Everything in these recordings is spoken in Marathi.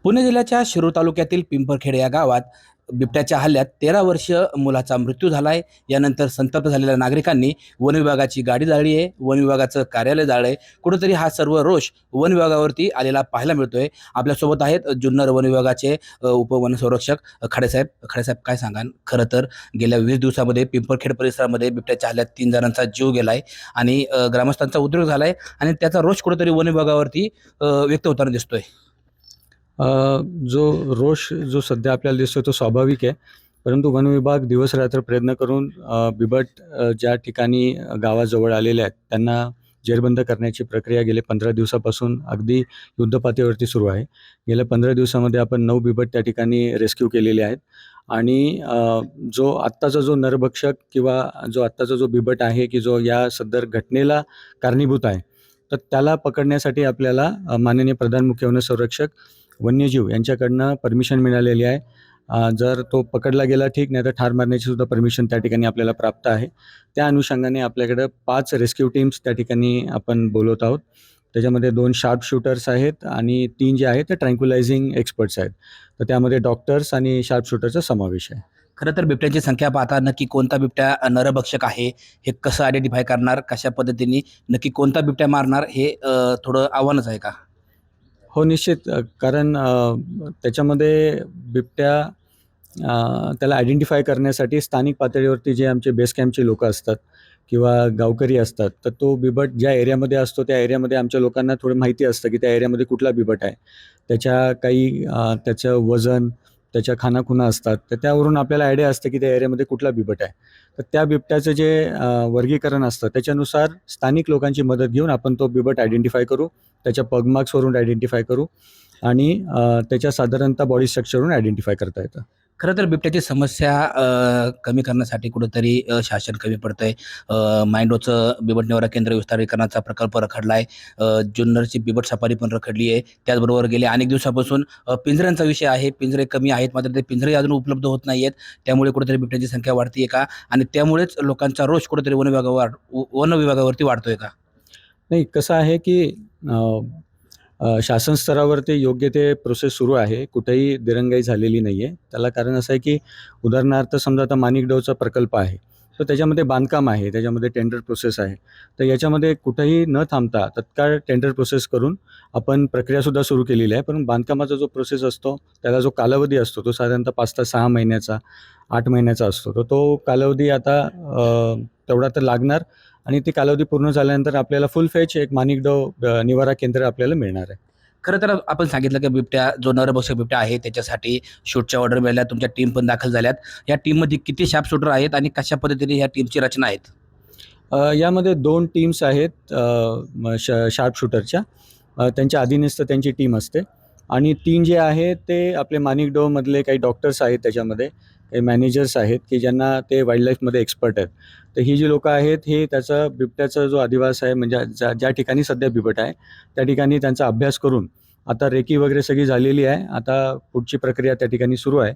पुणे जिल्ह्याच्या शिरूर तालुक्यातील पिंपरखेड या गावात बिबट्याच्या हल्ल्यात 13 वर्षीय मुलाचा मृत्यू झालाय। यानंतर संतप्त झालेल्या नागरिकांनी वन विभागाची गाडी जाळली आहे, वन विभागाचं कार्यालय जाळलंय। कुठेतरी हा सर्व रोष वन विभागावरती आलेला पाहायला मिळतोय। आपल्यासोबत आहेत जुन्नर वन विभागाचे उपवनसंरक्षक खडेसाहेब। खडेसाहेब, काय सांगाल? खरं तर गेल्या 20 दिवसामध्ये पिंपरखेड परिसरामध्ये बिबट्याच्या हल्ल्यात 3 जणांचा जीव गेलाय आणि ग्रामस्थांचा उद्रेक झालाय आणि त्याचा रोष कुठेतरी वन विभागावरती व्यक्त होताना दिसतोय। अ, जो रोष जो सध्या आपल्याला दिसतोय तो स्वाभाविक आहे. परंतु वन विभाग दिवस-रात्र प्रयत्न करून बिबट ज्या ठिकाणी गावाजवळ आलेले आहेत, त्यांना जेरबंद करण्याची प्रक्रिया गेले 15 दिवसापासून अगदी युद्धपातळीवरती सुरू आहे. गेल्या 15 दिवसामध्ये आपण 9 बिबट त्या ठिकाणी रेस्क्यू केलेले आहेत आणि जो आत्ताचा जो नरभक्षक किंवा जो आत्ताचा जो बिबट आहे, की जो या सदर घटनेला कारणीभूत आहे, तर त्याला पकडण्यासाठी आपल्याला माननीय प्रधान मुख्य वनसंरक्षक वन्यजीव यांच्याकडनं परमिशन मिळालेली आहे. जर तो पकडला गेला ठीक, नाही तर ठार मारण्याची सुद्धा परमिशन त्या ठिकाणी आपल्याला प्राप्त आहे. त्या अनुषंगाने आपल्याकडं 5 रेस्क्यू टीम्स त्या ठिकाणी आपण बोलवत आहोत. त्याच्यामध्ये 2 शार्प शूटर्स आहेत आणि 3 जे आहेत ते ट्रँक्युलायझिंग एक्सपर्ट्स आहेत. तर त्यामध्ये डॉक्टर्स आणि शार्प शूटरचा समावेश आहे. खरं तर बिबट्यांची संख्या पाहता नक्की कोणता बिबट्या नरभक्षक आहे हे कसं आयडेंटिफाय करणार, कशा पद्धतीने नक्की कोणता बिबट्या मारणार हे थोडं आव्हानच आहे का? हो, निश्चित. कारण त्याच्यामध्ये बिबट्या त्याला आयडेंटिफाय करण्यासाठी स्थानिक पातळीवरती जे आमचे बेस कॅम्पचे लोकं असतात किंवा गावकरी असतात, तर तो बिबट ज्या एरियामध्ये असतो त्या एरियामध्ये आमच्या लोकांना थोडं माहिती असतं की त्या एरियामध्ये कुठला बिबट आहे. त्याच्या काही त्याचं वजन, त्याच्या खाणाखुणा असतात. तर त्यावरून आपल्याला आयडिया असते की त्या एरियामध्ये कुठला बिबट आहे. तर त्या बिबट्याचं जे वर्गीकरण असतं त्याच्यानुसार स्थानिक लोकांची मदत घेऊन आपण तो बिबट आयडेंटिफाय करू. त्याच्या पग मार्क्सवरून आयडेंटिफाय करू आणि त्याच्या साधारणतः बॉडी स्ट्रक्चरवरून आयडेंटिफाय करता येतं. खरं तर बिबट्याची समस्या कमी करण्यासाठी कुठेतरी शासन कमी पडतंय। माइंडोचं बिबट निवारा केंद्र विस्तारीकरणाचा प्रकल्प रखडलाय। जुन्नरची बिबट सफारी पण रखडली आहे। त्याचबरोबर गेले अनेक दिवसापासून पिंजऱ्यांचा विषय आहे। पिंजरे कमी आहेत, मात्र ते पिंजरे अजून उपलब्ध होत नाहीयेत। त्यामुळे कुठेतरी बिबट्याची संख्या वाढतीये का? आणि त्यामुळेच लोकांचा रोष कुठेतरी वन विभागावरती वाढतोय का? नाही, कसं आहे की अ, शासन स्तरावरती योग्य ते प्रोसेस सुरू आहे. कुठेही दिरंगाई झालेली नाही आहे. त्याला कारण असं आहे की उदाहरणार्थ समजा आता माणिकडोचा प्रकल्प आहे. तर त्याच्यामध्ये बांधकाम आहे, त्याच्यामध्ये टेंडर प्रोसेस आहे. तर याच्यामध्ये कुठेही न थांबता तत्काळ टेंडर प्रोसेस करून आपण प्रक्रियासुद्धा सुरू केलेली आहे. पण बांधकामाचा जो प्रोसेस असतो, त्याला जो कालावधी असतो, तो साधारणतः 5 ते 6 महिन्याचा, 8 महिन्याचा असतो. तर तो कालावधी आता तेवढा तर लागणार आणि ती कालावधी पूर्ण झाल्यानंतर आपल्याला फुल फेच एक माणिकडो निवारा केंद्र आपल्याला मिळणार आहे. खरं तर आपण सांगितलं की बिबट्या जो नरभक्षक बिबट्या आहे त्याच्यासाठी शूटच्या ऑर्डर मिळाल्या, तुमच्या टीम पण दाखल झाल्यात। या टीममध्ये किती शार्प शूटर आहेत आणि कशा पद्धतीने ह्या टीमची रचना आहेत? यामध्ये 2 टीम्स आहेत शार्प शूटरच्या. त्यांच्या अधीनस्थ त्यांची टीम असते आणि 3 जे आहेत ते आपले माणिकडोमधले काही डॉक्टर्स आहेत त्याच्यामध्ये, काही मॅनेजर्स आहेत की ज्यांना ते वाईल्डलाईफमध्ये एक्सपर्ट आहेत. तर ही जी लोकं आहेत हे त्याचा बिबट्याचा जो अधिवास आहे म्हणजे ज्या ज्या ठिकाणी सध्या बिबट आहे, त्या ठिकाणी त्यांचा अभ्यास करून आता रेकी वगैरे सगळी झालेली आहे. आता पुढची प्रक्रिया त्या ठिकाणी सुरू आहे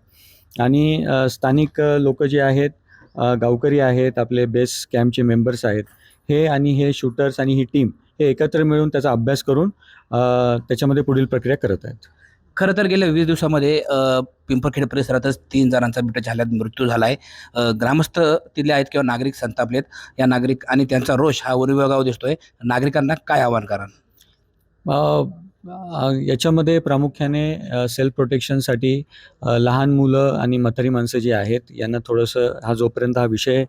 आणि स्थानिक लोकं जे आहेत, गावकरी आहेत, आपले बेस कॅम्पचे मेंबर्स आहेत, हे आणि हे शूटर्स आणि ही टीम हे एकत्र मिळून त्याचा अभ्यास करून त्याच्यामध्ये पुढील प्रक्रिया करत आहेत. खरं तर गेल्या 20 दिवसामध्ये पिंपरखेड परिसरातच 3 जणांचा बिबट्याच्या हल्ल्यात मृत्यू झालाय। ग्रामस्थ तिथले आहेत किंवा नागरिक संतापलेत। या नागरिक आणि त्यांचा रोष हा वन विभागावर दिसतोय। नागरिकांना काय आवाहन कराल? अ, याच्यामध्ये प्रामुख्याने सेल्फ प्रोटेक्शनसाठी लहान मुलं आणि म्हातारी माणसं जी आहेत, यांना थोडंसं जोपर्यंत हा विषय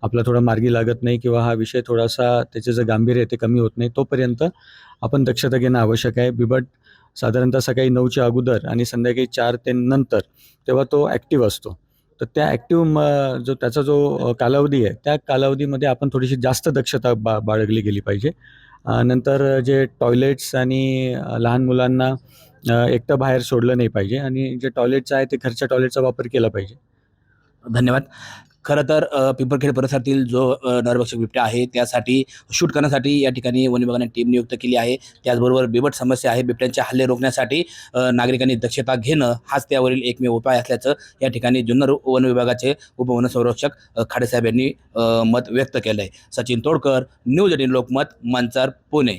आपला थोडा मार्गी लागत नाही किंवा हा विषय थोडासा त्याचं जे गांभीर्य आहे ते कमी होत नाही, तोपर्यंत आपण दक्षता घेणं आवश्यक आहे. बिबट साधारणतः सकाळी 9च्या अगोदर आणि संध्याकाळी 4 ते नंतर तेव्हा तो ॲक्टिव्ह असतो. तर त्या ॲक्टिव्ह जो त्याचा जो कालावधी आहे, त्या कालावधीमध्ये आपण थोडीशी जास्त दक्षता बाळगली गेली पाहिजे. नंतर जे टॉयलेट्स आणि लहान मुलांना एकटं बाहेर सोडलं नाही पाहिजे आणि जे टॉयलेट्स आहे ते घरच्या टॉयलेटचा वापर केला पाहिजे. धन्यवाद। खरं तर पिंपरखेड परिसरातील जो नरभक्षक बिबट्या आहे त्यासाठी शूट करण्यासाठी या ठिकाणी वन विभागाने टीम नियुक्त केली आहे। त्याचबरोबर बिबट समस्या आहे, बिबट्यांचे हल्ले रोखण्यासाठी नागरिकांनी दक्षता घेणं हाच त्यावरील एकमेव उपाय असल्याचं या ठिकाणी जुन्नर वन विभागाचे उपवनसंरक्षक खाडेसाहेब यांनी मत व्यक्त केलं आहे। सचिन तोडकर, न्यूज 18 लोकमत, मंचर, पुणे।